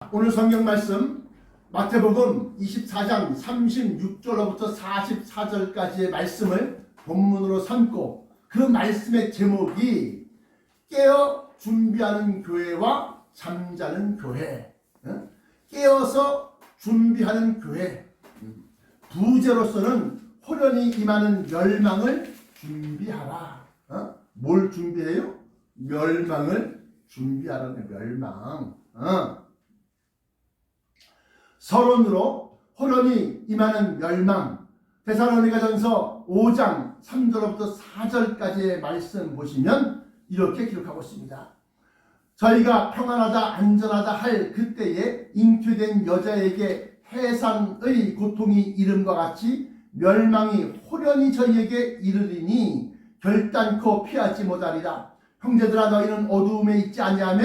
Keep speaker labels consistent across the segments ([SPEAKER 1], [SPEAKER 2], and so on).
[SPEAKER 1] 오늘 성경 말씀 마태복음 24장 36절로부터 44절까지의 말씀을 본문으로 삼고 그 말씀의 제목이 깨어 준비하는 교회와 잠자는 교회, 깨어서 준비하는 교회, 부제로서는 호련히 임하는 멸망을 준비하라. 뭘 준비해요? 멸망을 준비하라는 멸망. 서론으로 호련히 임하는 멸망. 데살로니가전서 5장 3절부터 4절까지의 말씀 보시면 이렇게 기록하고 있습니다. 저희가 평안하다 안전하다 할 그때에 잉태된 여자에게 해상의 고통이 이름과 같이 멸망이 호련히 저희에게 이르리니 결단코 피하지 못하리라. 형제들아 너희는 어두움에 있지 아니하며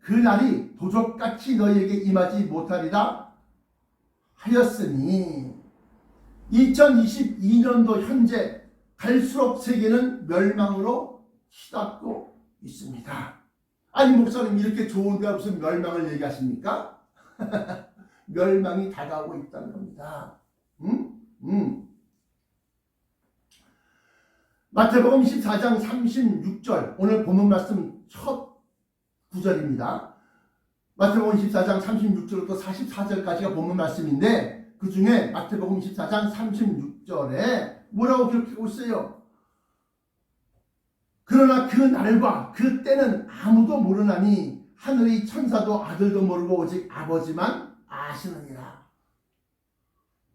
[SPEAKER 1] 그 날이 도적같이 너희에게 임하지 못하리라 하였으니 2022년도 현재 갈수록 세계는 멸망으로 치닫고 있습니다. 아니 목사님 이렇게 좋은데 무슨 멸망을 얘기하십니까? 멸망이 다가오고 있다는 겁니다. 마태복음 14장 36절 오늘 본문 말씀 첫 구절입니다. 마태복음 14장 36절부터 44절까지가 본문 말씀인데 그 중에 마태복음 14장 36절에 뭐라고 기록하고 있어요? 그러나 그 날과 그 때는 아무도 모르나니 하늘의 천사도 아들도 모르고 오직 아버지만 아시느니라.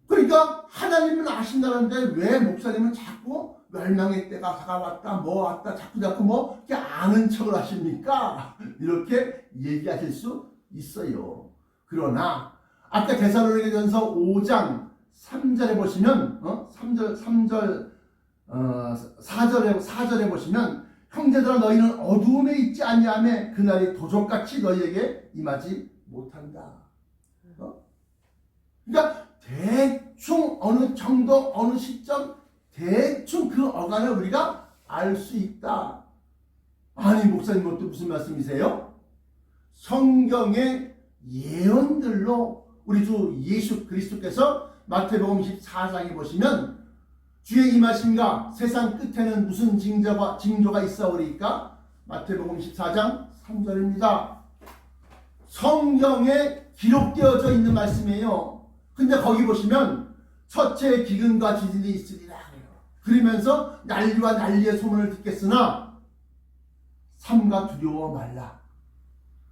[SPEAKER 1] 그러니까 하나님은 아신다는데 왜 목사님은 자꾸 멸망의 때가 다가왔다 뭐 왔다 자꾸 뭐 이렇게 아는 척을 하십니까? 이렇게 얘기하실 수 있어요. 그러나 아까 데살로니가전서 5장 3절에 보시면 4절에 보시면 형제들아 너희는 어두움에 있지 아니하며 그날이 도적같이 너희에게 임하지 못한다. 그러니까 대충 어느 정도 어느 시점 대충 그 어간을 우리가 알 수 있다. 아니 목사님 또 무슨 말씀이세요? 성경의 예언들로 우리 주 예수 그리스도께서 마태복음 14장에 보시면 주의 임하심과 세상 끝에는 무슨 징조가 있사오리까? 마태복음 14장 3절입니다. 성경에 기록되어져 있는 말씀이에요. 근데 거기 보시면 첫째 기근과 지진이 있으리라 그러면서 난리와 난리의 소문을 듣겠으나 삼가 두려워 말라.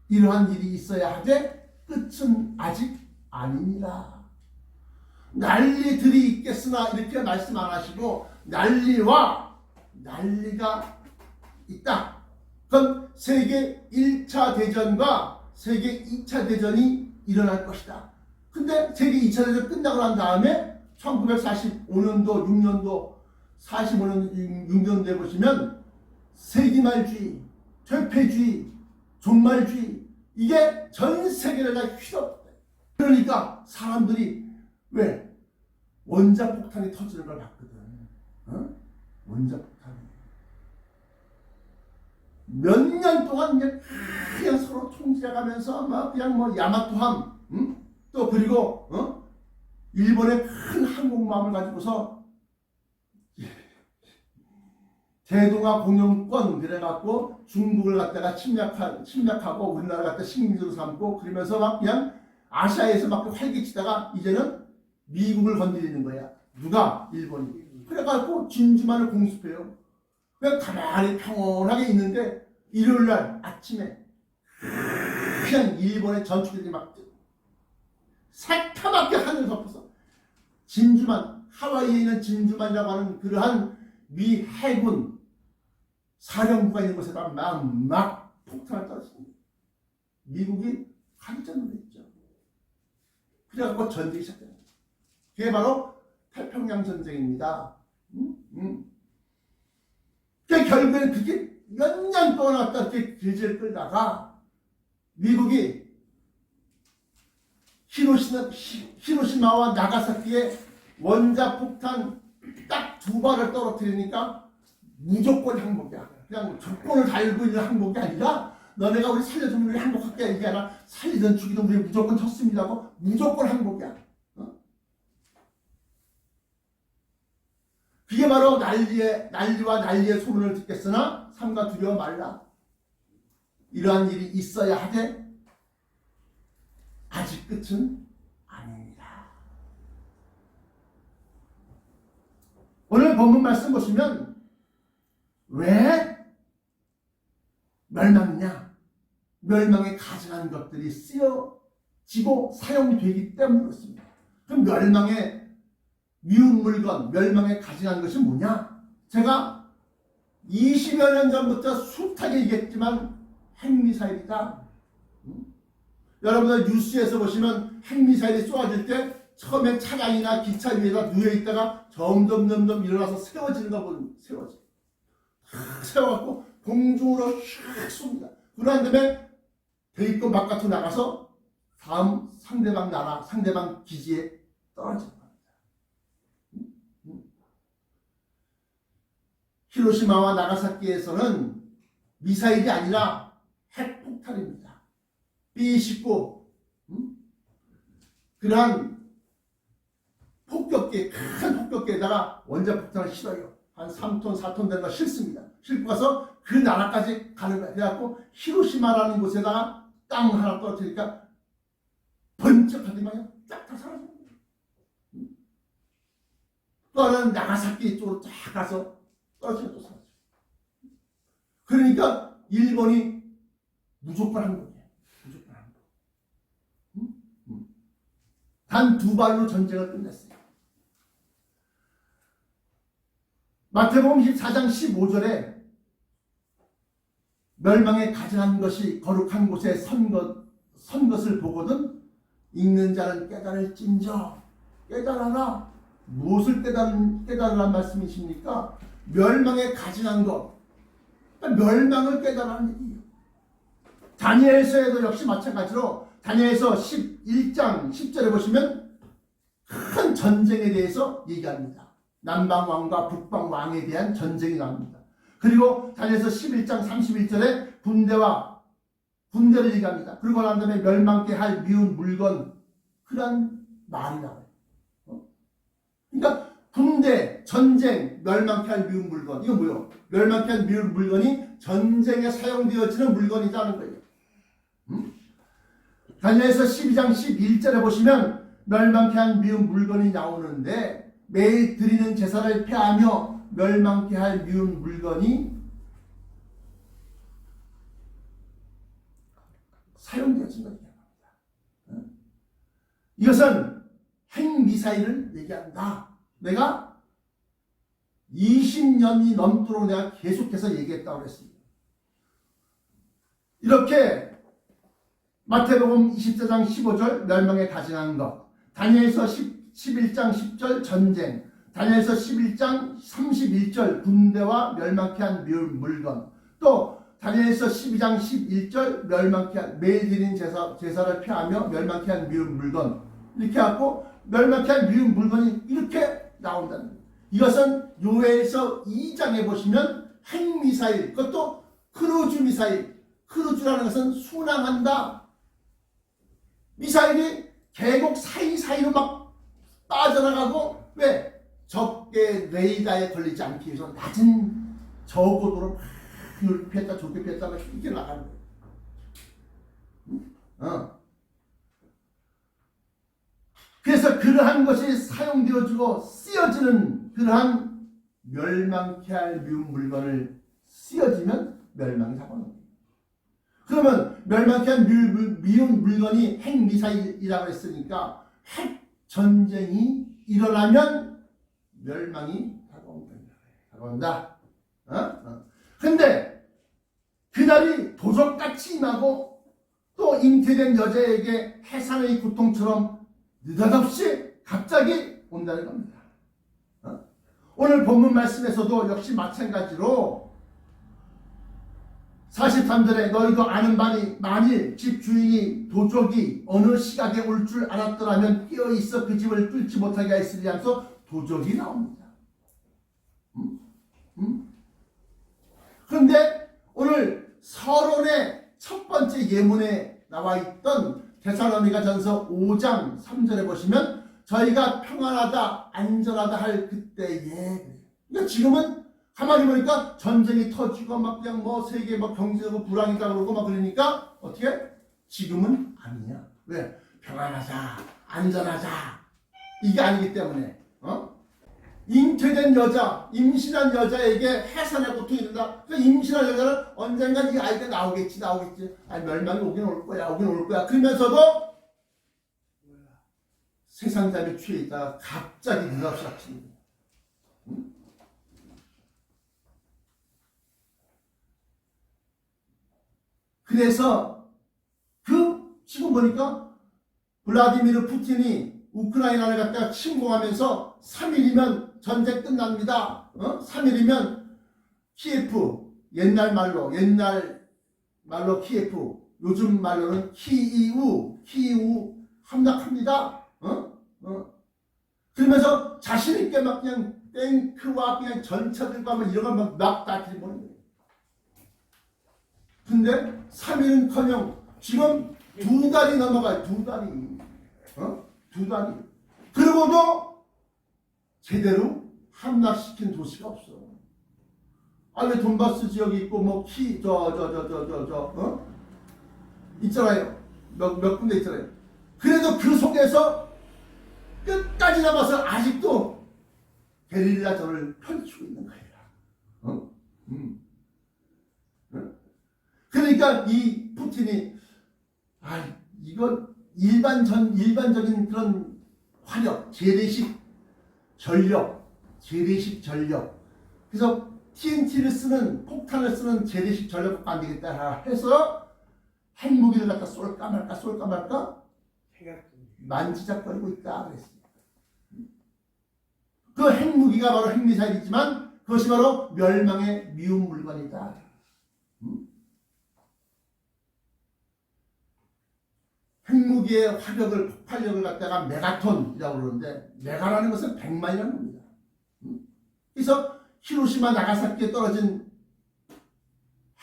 [SPEAKER 1] 이러한 일이 있어야 하되 끝은 아직 아니니라. 난리들이 있겠으나 이렇게 말씀 안 하시고 난리와 난리가 있다. 그럼 세계 1차 대전과 세계 2차 대전이 일어날 것이다. 근데 세계 2차 대전 끝나고 난 다음에 1945년도 6년도 45년 6년도에 보시면 세기말주의, 퇴폐주의, 종말주의 이게 전 세계를 다 휘덮다. 그러니까 사람들이 왜? 원자폭탄이 터지는 걸 봤거든. 원자폭탄이. 몇 년 동안 그냥 서로 총질해가면서 막 그냥 뭐 야마토함, 또 그리고 일본의 큰 항공모함을 가지고서 대동아 공영권 그래갖고 중국을 갖다가 침략하고 우리나라 갖다 식민지로 삼고 그러면서 막 그냥 아시아에서 막 활기치다가 이제는 미국을 건드리는 거야. 누가? 일본이. 그래갖고 진주만을 공습해요. 그냥 가만히 평온하게 있는데 일요일날 아침에 그냥 일본의 전투기들이 막 새카맣게 하늘을 덮어서 진주만, 하와이에 있는 진주만이라고 하는 그러한 미 해군 사령부가 있는 곳에다 막 폭탄을 떨었습니다. 미국이 깜짝 놀랐죠. 그래갖고 전쟁이 시작됩니다. 그게 바로 태평양 전쟁입니다. 결국에는 그게 몇 년 동안 왔다 이렇게 길질 끌다가 미국이 히로시마와 나가사키에 원자폭탄 딱 2발을 떨어뜨리니까 무조건 항복이야. 그냥 조건을 달고 있는 항복이 아니라 너네가 우리 살려주면 우리 행복할게. 이게 아니라 살리든 죽이든 우리 무조건 졌습니다고. 무조건 행복이야. 그게 바로 난리와 난리의 소문을 듣겠으나 삼가 두려워 말라. 이러한 일이 있어야 하되 아직 끝은 아닙니다. 오늘 본문 말씀 보시면 왜 멸망이냐? 멸망에 가증한 것들이 쓰여지고 사용되기 때문에 그렇습니다. 그럼 멸망에 미운 물건, 멸망에 가증한 것이 뭐냐? 제가 20여 년 전부터 숱하게 얘기했지만 핵미사일이다. 여러분들 뉴스에서 보시면 핵미사일이 쏘아질 때 처음엔 차량이나 기차 위에다 누워있다가 점점 일어나서 세워지는 거 보면 세워갖고 공중으로 휙 쏩니다. 그런 다음에 대입권 바깥으로 나가서 다음 상대방 나라, 상대방 기지에 떨어집니다. 히로시마와 나가사키에서는 미사일이 아니라 핵폭탄입니다. B-29 그러한 폭격기, 큰 폭격기에다가 원자폭탄을 실어요. 한 3톤, 4톤 되는 거 실습니다. 싣고 가서 그 나라까지 가는 거예요. 그래갖고 히로시마라는 곳에다가 땅 하나 떨어뜨리니까 번쩍하더만요. 쫙 다 사라집니다. 또 하나는 나가사키 쪽으로 쫙 가서 떨어지면 또 사라져. 그러니까 일본이 무조건 한 거예요. 무조건 한 거. 단 두 발로 전쟁을 끝냈어요. 마태복음 24장 15절에 멸망에 가증한 것이 거룩한 곳에 선 것을 보거든 읽는 자는 깨달을진저. 깨달아라. 무엇을 깨달으란 말씀이십니까? 멸망에 가증한 것. 그러니까 멸망을 깨달으라는 얘기예요. 다니엘서에도 역시 마찬가지로 다니엘서 11장 10절에 보시면 큰 전쟁에 대해서 얘기합니다. 남방왕과 북방왕에 대한 전쟁이 나옵니다. 그리고 다니엘서 11장 31절에 군대를 얘기합니다. 그리고 난 다음에 멸망케 할 미운 물건, 그런 말이 나와요. 그러니까 군대, 전쟁, 멸망케 할 미운 물건. 이건 뭐예요? 멸망케 할 미운 물건이 전쟁에 사용되어지는 물건이라는 거예요. 다니엘서 12장 11절에 보시면 멸망케 한 미운 물건이 나오는데 매일 드리는 제사를 폐하며 멸망케 할 미운 물건이 사용되어진다는 얘기합니다. 이것은 핵미사일을 얘기한다. 내가 20년이 넘도록 내가 계속해서 얘기했다고 했습니다. 이렇게 마태복음 24장 15절 멸망에 가증한 것, 다니엘서 11장 10절 전쟁, 다니엘서 11장 31절 군대와 멸망케 한 미운 물건, 또 다니엘서 12장 11절 멸망케 한 매일 드리는 제사를 폐하며 멸망케 한 미운 물건, 이렇게 하고 멸망케 한 미운 물건이 이렇게 나온다는 거예요. 이것은 요엘서 2장에 보시면 핵미사일, 그것도 크루즈 미사일, 크루즈라는 것은 순항한다. 미사일이 계곡 사이사이로 막 빠져나가고, 왜? 적게 레이더에 걸리지 않기 위해서 낮은 저고도로 이렇게 피했다 저렇게 피했다 이렇게 나가는 거예요. 그래서 그러한 것이 사용되어지고 쓰여지는 그러한 멸망케 할 미운 물건을 쓰여지면 멸망이 사고는 거예요. 그러면 멸망케 한 미운 물건이 핵미사일이라고 했으니까 핵전쟁이 일어나면 멸망이 다가온다. 근데 그날이 도적같이 임하고 또 잉태된 여자에게 해산의 고통처럼 느닷없이 갑자기 온다는 겁니다. 오늘 본문 말씀에서도 역시 마찬가지로 43절에 너희도 아는 바니 만일 집 주인이 도적이 어느 시각에 올 줄 알았더라면 깨어있어 그 집을 뚫지 못하게 하였으리 하면서 도적이 나옵니다. 그런데 오늘 서론에 첫 번째 예문에 나와 있던 데살로니가 전서 5장 3절에 보시면 저희가 평안하다 안전하다 할 그때에, 그러니까 지금은 가만히 보니까 전쟁이 터지고 막 그냥 뭐 세계 막 경제적으로 불황이다 그러고 막 그러니까 어떻게? 지금은 아니야. 왜? 평안하자 안전하자 이게 아니기 때문에 잉태된 여자, 임신한 여자에게 해산의 고통이 된다. 그 임신한 여자는 언젠간 이 아이가 나오겠지. 아니, 멸망이 오긴 올 거야. 그러면서도 세상 잠에 취해 있다가 갑자기 느닷없이 닥치는 거야. 응? 그래서 지금 보니까 블라디미르 푸틴이 우크라이나를 갖다가 침공하면서 3일이면 전쟁 끝납니다. 3일이면 키예프, 옛날 말로 키예프, 요즘 말로는 키이우 함락합니다. 그러면서 자신있게 막 그냥 탱크와 그냥 전차들과 막 이런 걸 막 다키는 거예요. 근데 3일은커녕 지금 2달이 넘어가요. 2달이. 2달이. 그러고도 제대로 함락시킨 도시가 없어. 왜 돈바스 지역이 있고 뭐 있잖아요. 몇 군데 있잖아요. 그래도 그 속에서 끝까지 남아서 아직도 게릴라전을 펼치고 있는 거예요. 그러니까 이 푸틴이 이건 일반적인 그런 화력, 재래식 전력. 그래서 TNT를 쓰는 폭탄을 쓰는 재래식 전력 안 되겠다 해서 핵무기를 갖다 쏠까 말까 만지작거리고 있다 그랬습니다. 그 핵무기가 바로 핵미사일이지만 그것이 바로 멸망의 미운 물건이다. 핵무기의 화력을, 폭발력을 갖다가 메가톤이라고 그러는데, 메가라는 것은 100만이라는 겁니다. 그래서 히로시마 나가사키에 떨어진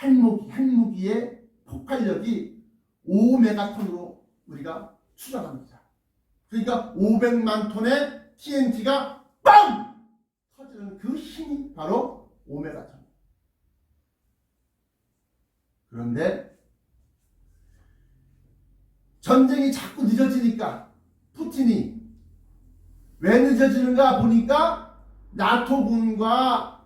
[SPEAKER 1] 핵무기의 폭발력이 5메가톤으로 우리가 추정합니다. 그러니까 500만 톤의 TNT가 빵! 터지는 그 힘이 바로 5메가톤. 그런데 전쟁이 자꾸 늦어지니까 푸틴이 왜 늦어지는가 보니까 나토군과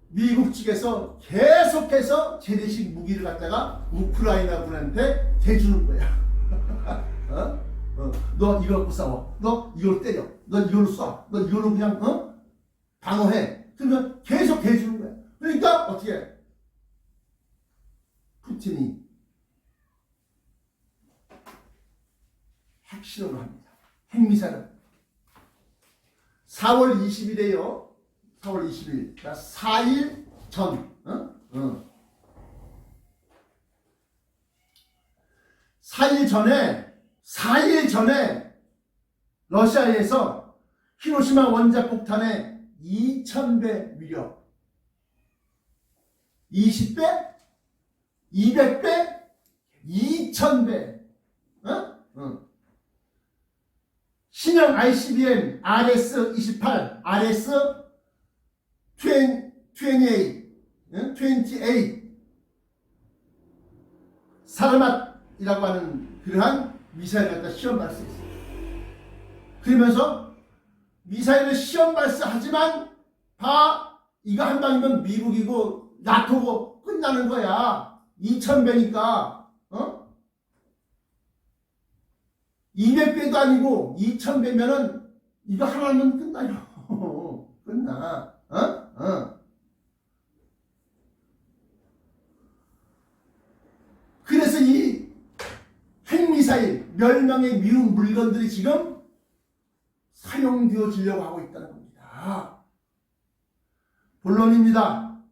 [SPEAKER 1] 미국 측에서 계속해서 재래식 무기를 갖다가 우크라이나 군한테 대주는 거야. 너 이거 갖고 싸워. 너 이걸로 때려. 너 이걸로 쏴. 너 이걸로 그냥 방어해. 그러면 계속 대주는 거야. 그러니까 어떻게 푸틴이 핵실험을 합니다. 핵미사일. 4월 20일에요. 4월 20일. 그러니까 4일 전. 4일 전에 러시아에서 히로시마 원자 폭탄의 2000배 위력. 20배? 200배? 2000배. 신형 ICBM RS-28, RS-28 사르맛이라고 하는 그러한 미사일 갖다 시험 발사했어요. 그러면서 미사일을 시험 발사하지만 이거 한 방이면 미국이고 나토고 끝나는 거야. 2000배니까 200배도 아니고 2000배면은 이거 하나면 끝나요. 끝나. 그래서 이 핵미사일, 멸망의 미운 물건들이 지금 사용되어지려고 하고 있다는 겁니다. 본론입니다.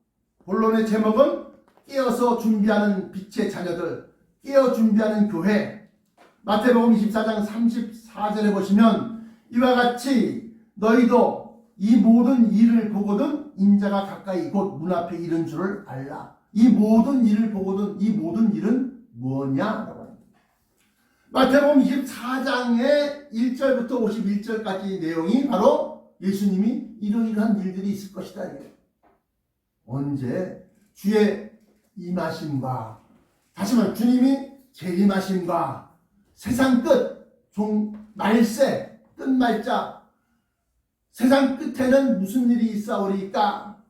[SPEAKER 1] 본론의 제목은 깨어서 준비하는 빛의 자녀들, 깨어 준비하는 교회. 마태복음 24장 34절에 보시면 이와 같이 너희도 이 모든 일을 보거든 인자가 가까이 곧 문 앞에 이른 줄을 알라. 이 모든 일을 보거든 이 모든 일은 뭐냐라고 합니다. 마태복음 24장의 1절부터 51절까지 내용이 바로 예수님이 이러이러한 일들이 있을 것이다. 언제? 주의 임하심과, 다시 말해 주님이 재림하심과 세상 끝, 말세, 끝말자, 세상 끝에는 무슨 일이 있사오리까?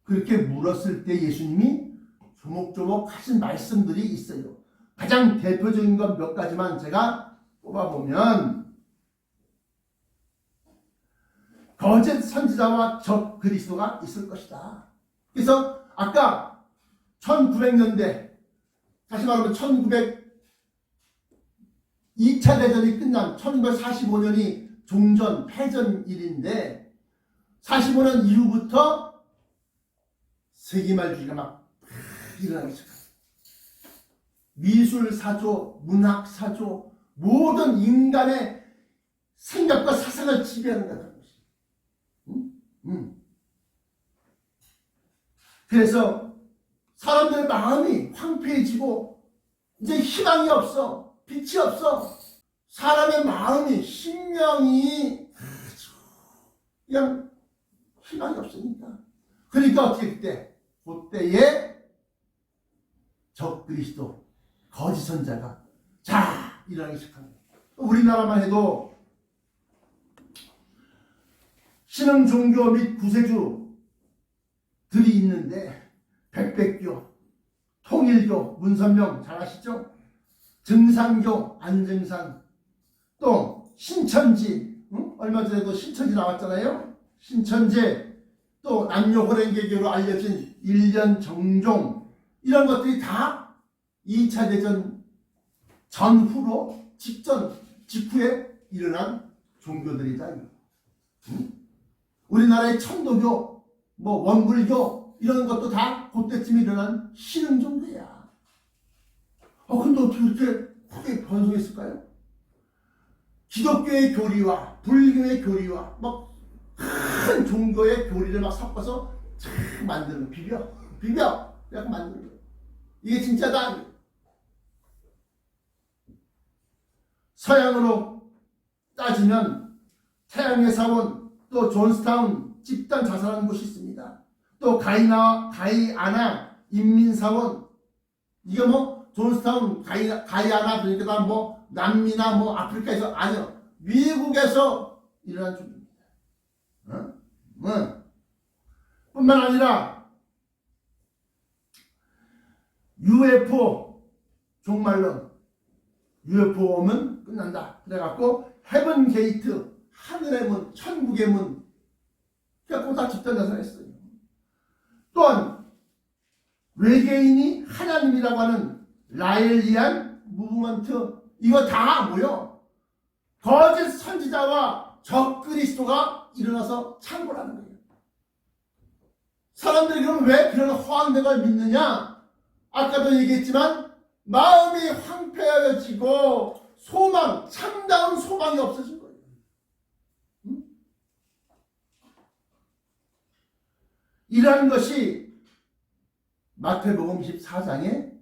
[SPEAKER 1] 그렇게 물었을 때 예수님이 조목조목 하신 말씀들이 있어요. 가장 대표적인 것 몇 가지만 제가 뽑아보면, 거짓 선지자와 적 그리스도가 있을 것이다. 그래서 아까 1900년대, 다시 말하면 2차 대전이 끝난 1945년이 종전, 패전일인데 45년 이후부터 세기말주의가 막 일어나기 시작합니다. 미술사조, 문학사조, 모든 인간의 생각과 사상을 지배하는 거다. 그래서 사람들의 마음이 황폐해지고 이제 희망이 없어. 빛이 없어. 사람의 마음이, 심령이 그냥 희망이 없으니까. 그러니까 어떻게 그때에 적 그리스도, 거짓 선자가 일어나기 시작합니다. 우리나라만 해도 신흥 종교 및 구세주들이 있는데, 백백교, 통일교, 문선명 잘 아시죠? 증산교, 안증산, 또 신천지, 얼마 전에도 신천지 나왔잖아요. 신천지, 또 남녀호랭개교로 알려진 일련 정종, 이런 것들이 다 2차 대전 전후로 직후에 일어난 종교들이다. 우리나라의 천도교, 원불교 이런 것도 다 그때쯤 일어난 신흥 종교야. 근데 어떻게 그렇게 크게 번성했을까요? 기독교의 교리와 불교의 교리와 큰 종교의 교리를 섞어서 만드는 거, 비벼 약간 만드는 거. 이게 진짜다. 서양으로 따지면 태양의 사원, 또 존스타운 집단 자살하는 곳이 있습니다. 또 가이아나 인민사원, 이게 존스타운, 가이아나, 그러니까 다 남미나 아프리카에서, 아니요, 미국에서 일어난 종교입니다. 뿐만 아니라 UFO 종말론, UFO 오면 끝난다. 그래갖고 헤븐 게이트, 하늘의 문, 천국의 문, 그래갖고 다 집단 자살했어요. 또한 외계인이 하나님이라고 하는 라엘리안 무브먼트, 이거 다 뭐요? 거짓 선지자와 적 그리스도가 일어나서 창궐하는 거예요. 사람들이 그럼 왜 그런 허황된 걸 믿느냐? 아까도 얘기했지만 마음이 황폐해지고 참다운 소망이 없어진 거예요. 이러한 것이 마태복음 14장에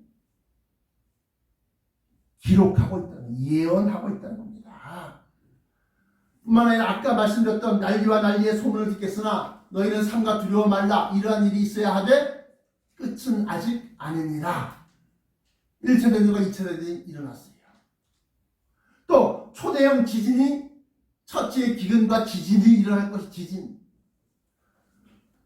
[SPEAKER 1] 기록하고 있다는, 예언하고 있다는 겁니다. 뿐만 아니라 아까 말씀드렸던 난리와 난리의 소문을 듣겠으나 너희는 삼가 두려워 말라, 이러한 일이 있어야 하되 끝은 아직 아니니라. 1차 대전과 2차 대전이 일어났어요. 또 초대형 지진이, 첫째 기근과 지진이 일어날 것이 지진.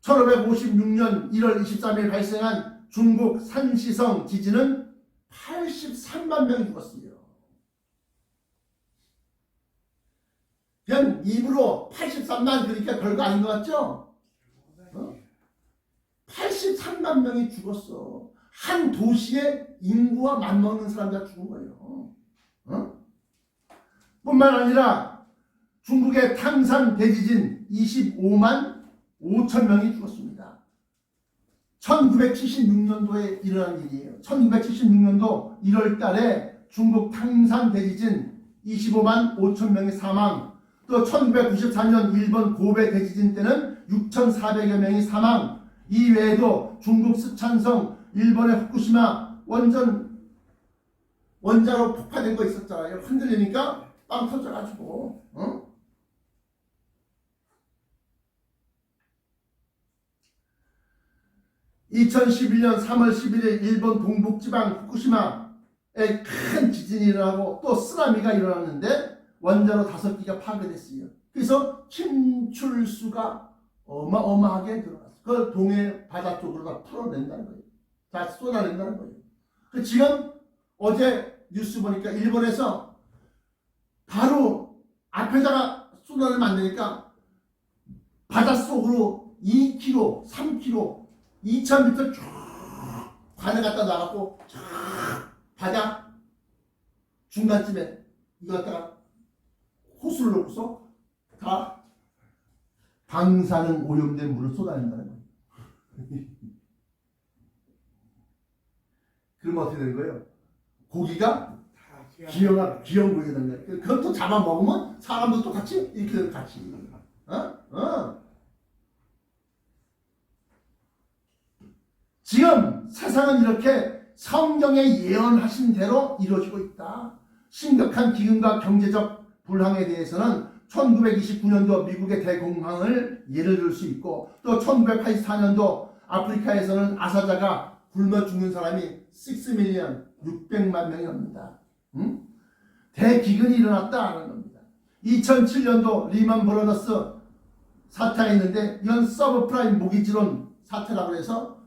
[SPEAKER 1] 1556년 1월 23일 발생한 중국 산시성 지진은 83만 명이 죽었어요. 그냥 입으로 83만, 그러니까 별거 아닌 것 같죠? 83만 명이 죽었어. 한 도시의 인구와 맞먹는 사람들 죽은 거예요. 뿐만 아니라 중국의 탕산 대지진 25만 5천 명이 죽었습니다. 1976년도에 일어난 일이에요. 1976년도 1월 달에 중국 탕산 대지진 25만 5천 명이 사망, 또 1994년 일본 고베 대지진 때는 6,400여 명이 사망, 이 외에도 중국 스촨성, 일본의 후쿠시마, 원자로 폭파된 거 있었잖아요. 흔들리니까 빵 터져가지고, 2011년 3월 11일 일본 동북지방 후쿠시마에 큰 지진이 일어나고 또 쓰나미가 일어났는데 원자로 5기가 파괴됐어요. 그래서 침출수가 어마어마하게 들어갔어요. 그걸 동해 바다 쪽으로 다 풀어낸다는 거예요. 다 쏟아낸다는 거예요. 지금 어제 뉴스 보니까 일본에서 바로 앞에다가 쏟아내면 안 되니까 바닷속으로 2km, 3km, 2000m 쭉 관에 갖다 놔갖고 쫙 바다 중간쯤에 이거 갖다가 호수를 놓고서 다 방사능 오염된 물을 쏟아낸다는 거예요. 그러면 어떻게 되는 거예요? 고기가 귀여운 고기가 되는 거예요. 그것도 잡아먹으면 사람도 똑같이 이렇게 같이 지금 세상은 이렇게 성경에 예언하신 대로 이루어지고 있다. 심각한 기근과 경제적 불황에 대해서는 1929년도 미국의 대공황을 예를 들 수 있고 또 1984년도 아프리카에서는 아사자가 굶어 죽는 사람이 6밀리언 600만 명이 옵니다. 대기근이 일어났다는 겁니다. 2007년도 리만 브러더스 사태가 있는데 이건 서브프라임 모기지론 사태라고 해서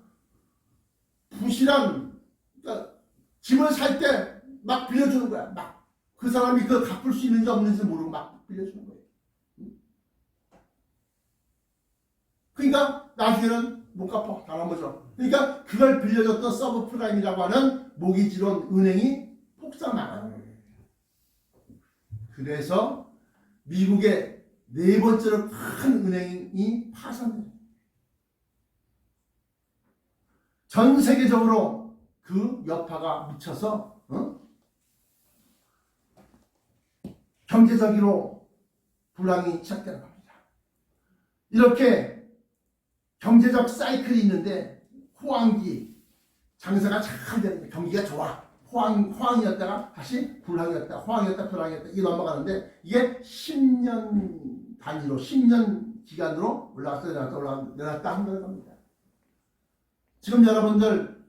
[SPEAKER 1] 부실한 그러니까 집을 살 때 막 빌려주는 거야. 막 그 사람이 그걸 갚을 수 있는지 없는지 모르고 막 빌려주는 거예요. 그러니까 나중에는 못 갚아. 다 넘어져. 그러니까 그걸 빌려줬던 서브프라임이라고 하는 모기지론 은행이 폭삭나가요. 그래서 미국의 네 번째로 큰 은행이 파산돼요. 전 세계적으로 그 여파가 미쳐서 경제적으로 불황이 시작되는 겁니다. 이렇게 경제적 사이클이 있는데 호황기 장사가 잘 되는데 경기가 좋아. 호황이었다가 다시 불황이었다. 호황이었다 불황이었다. 이게 넘어가는데 이게 10년 단위로 10년 기간으로 올라갔다 내려갔다 한다는 겁니다. 지금 여러분들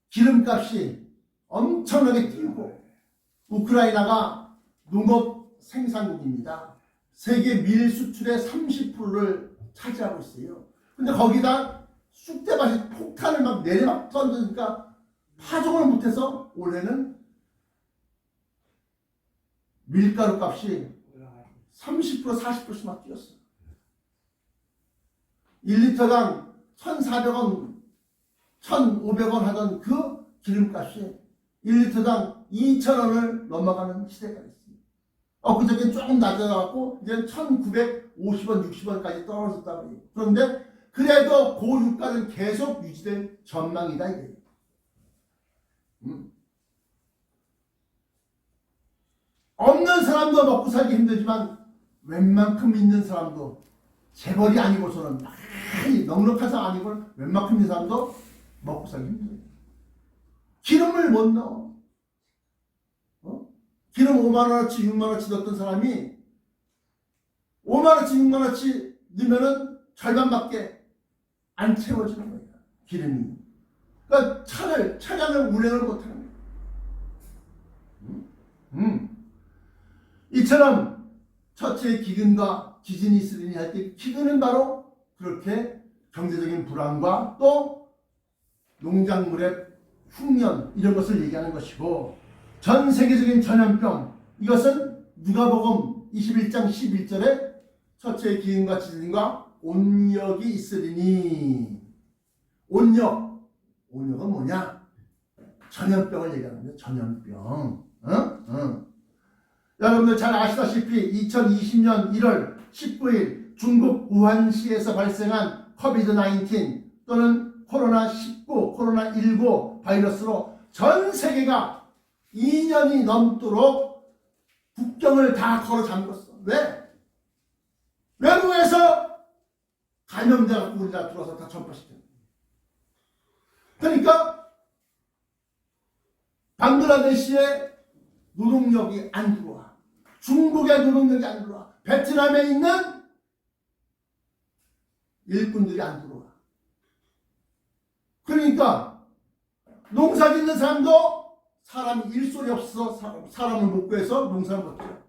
[SPEAKER 1] 기름값이 엄청나게 뛰고 우크라이나가 농업 생산국입니다. 세계 밀 수출의 30%를 차지하고 있어요. 근데 거기다 쑥대밭이 폭탄을 막 내려 던지니까 파종을 못해서 올해는 밀가루 값이 30% 40%씩 막 뛰었어요. 1리터당 1,400원 1,500원 하던 그 기름값이 1리터당 2,000원을 넘어가는 시대가 됐습니다. 그저께 조금 낮아갖고 이제 1,950원, 60원까지 떨어졌다고 해요. 그런데 그래도 고유가는 계속 유지될 전망이다 이거예요. 없는 사람도 먹고 살기 힘들지만 웬만큼 있는 사람도 재벌이 아니고서는 많이 넉넉한 사람 아니고 웬만큼 있는 사람도 먹고 살기 힘들어요. 기름을 못 넣어. 기름 5만원어치 6만원어치 넣었던 사람이 5만원어치 6만원어치 넣으면은 절반밖에 안 채워지는 거예요. 기름이. 그러니까 차량을 운행을 못하는 거예요. 이처럼 처치의 기근과 지진이 있으리니 할 때 기근은 바로 그렇게 경제적인 불안과 또 농작물의 흉년 이런 것을 얘기하는 것이고 전 세계적인 전염병 이것은 누가복음 21장 11절에 처치의 기근과 지진과 온역이 있으리니 온역은 뭐냐? 전염병을 얘기하는 거예요. 전염병. 여러분들 잘 아시다시피 2020년 1월 19일 중국 우한시에서 발생한 코비드-19 또는 코로나19, 코로나19 바이러스로 전 세계가 2년이 넘도록 국경을 다 걸어 잠궜어. 왜? 외국에서 감염돼서 우리나라 들어와서 다 전파시켰어. 그러니까 방글라데시의 노동력이 안 들어와. 중국의 노동력이 안 들어와. 베트남에 있는 일꾼들이 안 들어와. 그러니까 농사 짓는 사람도 사람이 일손이 없어서 사람을 못 구해서 농사를 못 지어.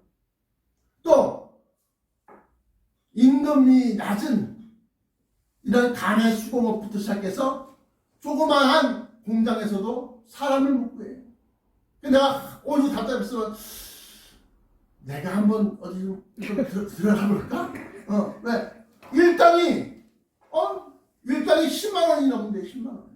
[SPEAKER 1] 또 임금이 낮은 이런 가내 수공업부터 시작해서 조그마한 공장에서도 사람을 못 구해. 내가 오늘 답답했으면 내가 한번 어디 좀 들어가 볼까? 왜? 일당이 10만 원이 넘는데 10만 원.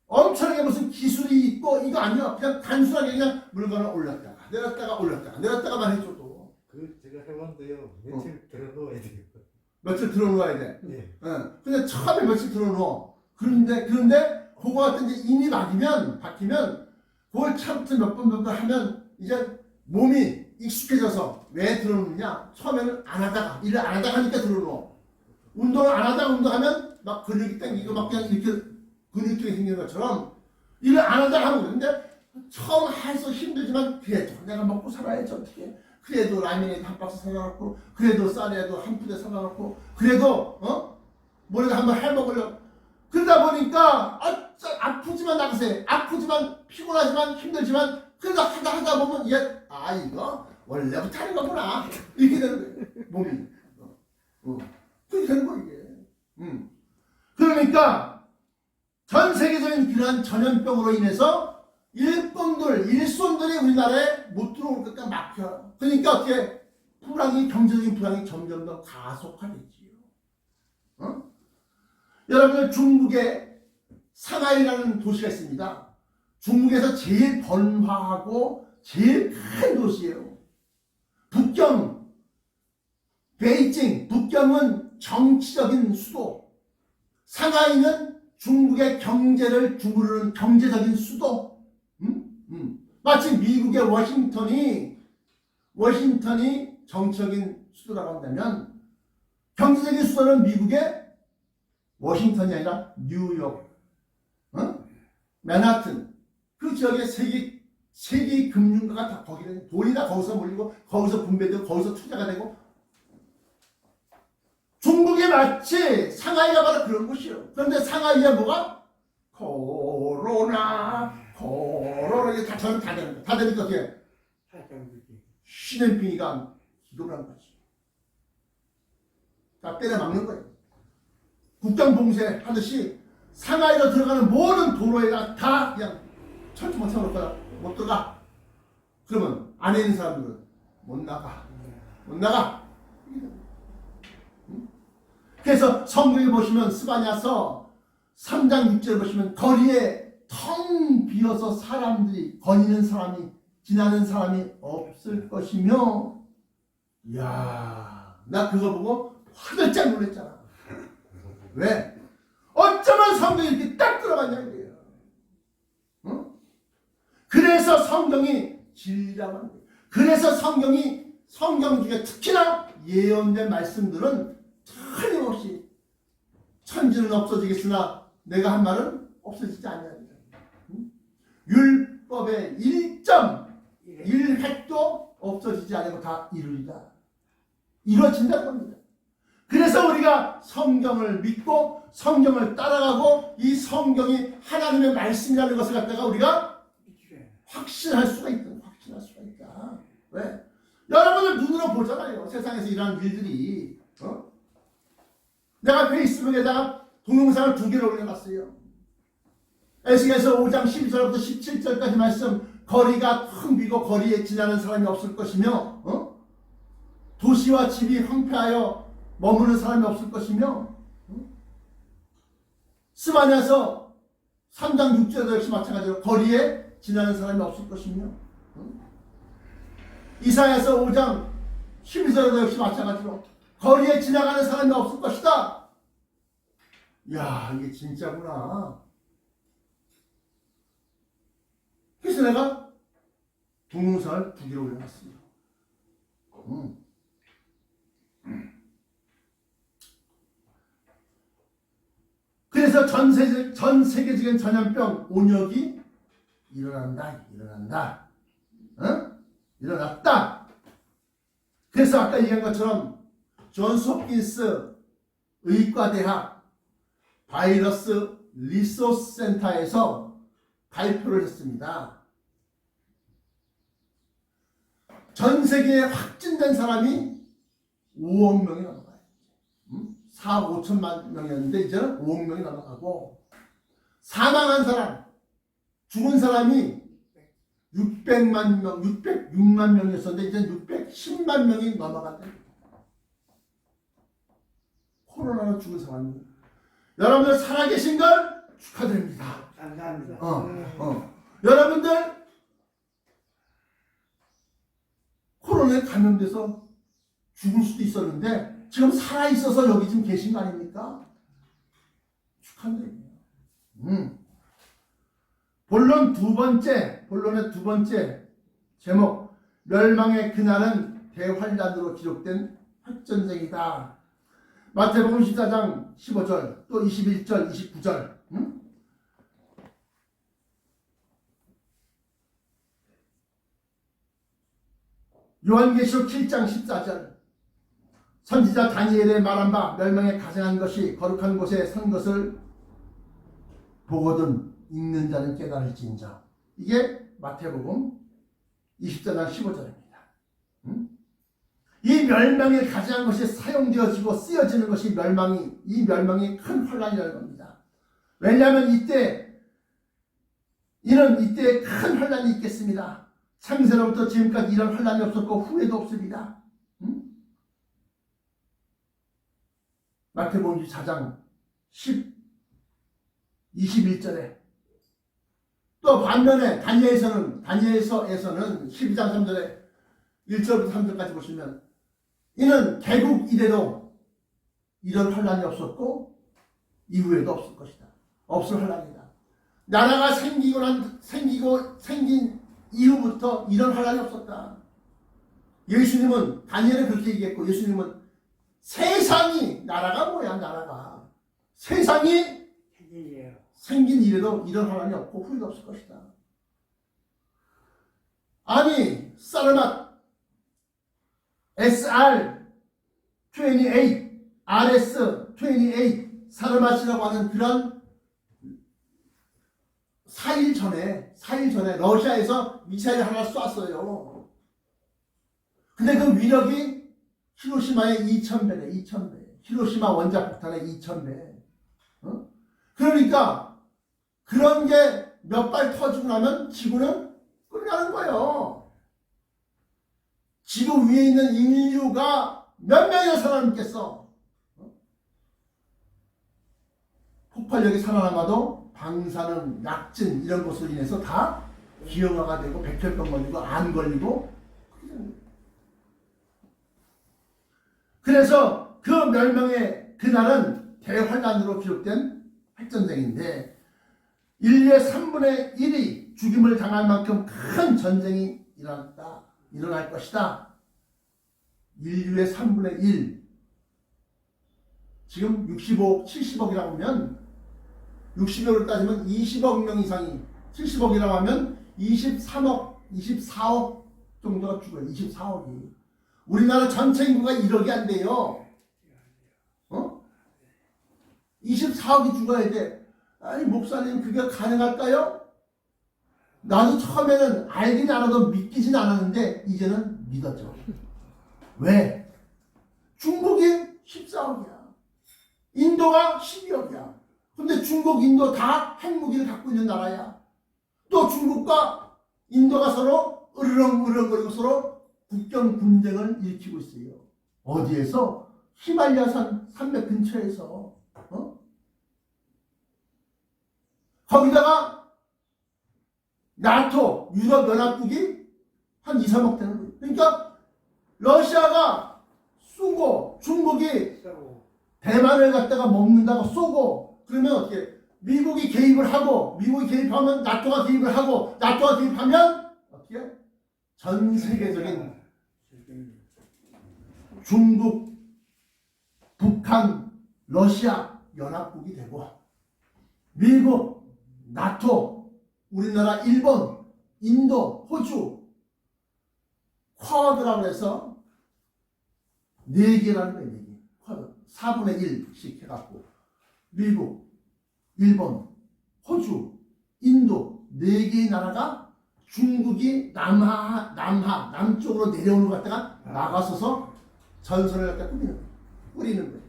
[SPEAKER 1] 엄청나게 무슨 기술이 있고 이거 아니야. 그냥 단순하게 그냥 물건을 올렸다가 내렸다가만 해줘도.
[SPEAKER 2] 그 제가 해봤는데요. 며칠 들어놓아야 돼요.
[SPEAKER 1] 며칠 들어놓아야 돼.
[SPEAKER 2] 예.
[SPEAKER 1] 근데 처음에 며칠 들어놓어. 그런데 그거 같은 이제 인이 박히면 그걸 참트 몇 번 하면 이제 몸이 익숙해져서 왜 들어놓느냐? 처음에는 안 하다가 일을 안 하다가 하니까 들어놓어. 운동을 안 하다가 운동하면 막 근육이 당기고 막 그냥 이렇게 근육통이 생기는 것처럼 일을 안 하다가 하는 거예요. 근데 처음 해서 힘들지만 그래도 내가 먹고 살아야지 어떻게. 그래도 라면에 한 박스 사다 놓고 그래도 쌀에도 한 푸대 사다 놓고 그래도 뭐라도 한번 해먹으려고. 그러다 보니까 아프지만 나가세요. 아프지만 피곤하지만 힘들지만 그러다 하다 보면 이거 원래부터 하는 거구나 이렇게 되는 거예요. 몸이. 그렇게 되는 거 이게. 그러니까 전 세계적인 그러한 전염병으로 인해서 일손들이 우리나라에 못 들어올 것까 막혀. 그러니까 어떻게 경제적인 불황이 점점 더 가속화됐지요. 여러분 중국에 상하이라는 도시가 있습니다. 중국에서 제일 번화하고 제일 큰 도시예요. 북경, 베이징, 북경은 정치적인 수도, 상하이는 중국의 경제를 주무르는 경제적인 수도. 마치 미국의 워싱턴이 정치적인 수도라고 한다면 경제적인 수도는 미국의 워싱턴이 아니라 뉴욕, 맨하튼, 그 지역의 세계 금융가가 다 거기는 돈이 다 거기서 몰리고 거기서 분배되고 거기서 투자가 되고. 중국이 마치 상하이가 바로 그런 곳이에요. 그런데 상하이에 뭐가? 코로나 이게 다 되는 거야. 다 되니까 어떻게? 시진핑이가 기도를 한 거지. 다 때려 막는 거예요. 국경봉쇄 하듯이 상하이로 들어가는 모든 도로에다 다 그냥 철조망 세워놓을 거야. 못 들어가. 그러면 안에 있는 사람들은 못 나가. 그래서 성경에 보시면 스바냐서 3장 6절에 보시면 거리에 텅 비어서 거니는 사람이 지나는 사람이 없을 것이며. 이야, 나 그거 보고 화들짝 놀랐잖아. 왜? 어쩌면 성경이 이렇게 딱 들어갔냐 이거예요. 그래서 성경이 진리라고 하는 거예요. 그래서 성경 중에 특히나 예언된 말씀들은 틀림없이 천지는 없어지겠으나 내가 한 말은 없어지지 않냐. 율법의 1.1획도 없어지지 않고 다 이루리다. 이루어진다는 겁니다. 그래서 우리가 성경을 믿고 성경을 따라가고 이 성경이 하나님의 말씀이라는 것을 갖다가 우리가 확신할 수가 있다. 왜? 여러분들 눈으로 보잖아요. 세상에서 일어나는 일들이. 내가 페이스북에다가 동영상을 2개를 올려놨어요. 에스겔서 5장 12절부터 17절까지 말씀. 거리가 텅 비고 거리에 지나는 사람이 없을 것이며 도시와 집이 황폐하여 머무는 사람이 없을 것이며 스바냐서 3장 6절도 역시 마찬가지로 거리에 지나는 사람이 없을 것이며 이사야서 5장 12절도 역시 마찬가지로 거리에 지나가는 사람이 없을 것이다. 이야, 이게 진짜구나. 그래서 내가 동영상을 2개를 올려놨습니다. 그래서 그래서 전 세계적인 전염병 온역이 일어난다. 일어났다. 그래서 아까 얘기한 것처럼 존스 홉킨스 의과대학 바이러스 리소스 센터에서 발표를 했습니다. 전 세계에 확진된 사람이 5억 명이 넘어가요. 4억 5천만 명이었는데 이제는 5억 명이 넘어가고, 사망한 사람, 죽은 사람이 600만 명, 606만 명이었었는데 이제는 610만 명이 넘어간다. 코로나로 죽은 사람이. 여러분들 살아계신 걸 축하드립니다.
[SPEAKER 2] 감사합니다.
[SPEAKER 1] 여러분들 코로나에 감염돼서 죽을 수도 있었는데 지금 살아있어서 여기 지금 계신 거 아닙니까? 축하드립니다. 본론의 두 번째 제목, 멸망의 그날은 대환란으로 기록된 핵전쟁이다. 마태복음 14장 15절, 또 21절, 29절. 요한계시록 7장 14절. 선지자 다니엘의 말한 바 멸망에 가증한 것이 거룩한 곳에 선 것을 보거든 읽는 자는 깨달을지니라. 이게 마태복음 24장 15절입니다. 이 멸망에 가증한 것이 사용되어지고 쓰여지는 것이 이 멸망이 큰 환란이라는 겁니다. 왜냐하면 이때 큰 환란이 있겠습니다. 창세로부터 지금까지 이런 환란이 없었고 후회도 없습니다. 마태복음 4장 21절에 또 반면에 다니엘서에서는 12장 3절에 1절부터 3절까지 보시면 이는 개국 이래로 이런 환란이 없었고 이후에도 없을 것이다. 없을 환란이다. 나라가 생긴 이후부터 이런 환란이 없었다. 예수님은 다니엘은 그렇게 얘기했고, 예수님은 세상이, 나라가 뭐야, 나라가 세상이 생긴 이래도 이런 환란이 없고 후회도 없을 것이다. 아니, 사르맛 SR-28, RS-28 사르맛이라고 하는 그런 4일 전에 러시아에서 미사일 하나 쐈어요. 근데 그 위력이 히로시마의 2000배. 히로시마 원자 폭탄의 2000배. 그러니까 그런 게 몇 발 터지고 나면 지구는 끝나는 거예요. 지구 위에 있는 인류가 몇 명이나 살아남겠어? 폭발력이 살아남아도 방사능, 약진 이런 것으로 인해서 다 기형아가 되고 백혈병 걸리고 암 걸리고. 그래서 그 멸망의 그날은 대환란으로 기록된 핵전쟁인데, 인류의 3분의 1이 죽임을 당할 만큼 큰 전쟁이 일어날 것이다. 인류의 3분의 1. 지금 65억, 70억이라고 하면 60억을 따지면 20억 명 이상이, 70억이라고 하면 23억, 24억 정도가 죽어요. 24억이. 우리나라 전체 인구가 1억이 안 돼요. 24억이 죽어야 돼. 아니, 목사님, 그게 가능할까요? 나도 처음에는 알긴 알아도 믿기진 않았는데 이제는 믿었죠. 왜? 중국이 14억이야. 인도가 12억이야. 근데 중국, 인도 다 핵무기를 갖고 있는 나라야. 또 중국과 인도가 서로 으르렁거리고 서로 국경 분쟁을 일으키고 있어요. 어디에서? 히말라야 산맥 근처에서. 거기다가 나토, 유럽연합국이 한 2, 3억 되는 거예요. 그러니까 러시아가 쏘고 중국이 대만을 갖다가 먹는다고 쏘고, 그러면 어떻게? 미국이 개입을 하고, 미국이 개입하면 나토가 개입을 하고, 나토가 개입하면 어떻게? 전 세계적인 중국, 북한, 러시아 연합국이 되고, 미국, 나토, 우리나라, 일본, 인도, 호주, 쿼드라고 해서 4개라는 거예요. 4개. 쿼드. 4분의 1씩 해갖고 미국, 일본, 호주, 인도 4개의 나라가 중국이 남쪽으로 내려오는 것 갖다가 나가서서 전선을 갖다 뿌리는 거예요.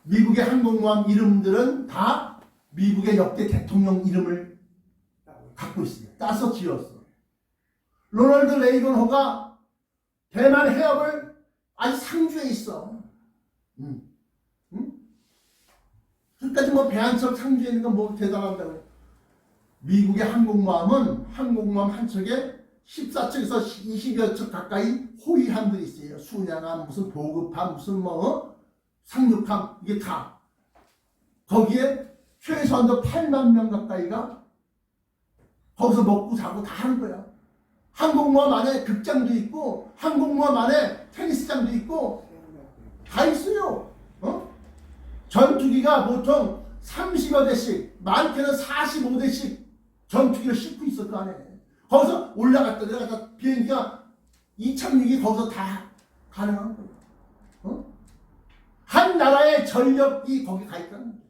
[SPEAKER 1] 미국의 항공모함 이름들은 다 미국의 역대 대통령 이름을 갖고 있습니다. 따서 지었어. 로널드 레이건 호가 대만 해협을 아주 상주에 있어. 끝까지 뭐 배한척 상주에 있는 건 뭐 대단한다고. 미국의 항공모함은 항공모함 한 척에 14척에서 20여 척 가까이 호위함들이 있어요. 순양함, 무슨 보급함, 무슨 뭐 상륙함, 이게 다. 거기에 최소한도 8만 명 가까이가 거기서 먹고 자고 다 하는 거야. 항공모함 안에 극장도 있고 항공모함 안에 테니스장도 있고 다 있어요. 전투기가 보통 30여 대씩, 많게는 45대씩 전투기를 싣고 있어 그 안에. 거기서 올라갔다 내려갔다 비행기가 이착륙이 거기서 다 가능한 거예요. 한 나라의 전력이 거기 가 있다는 거예요.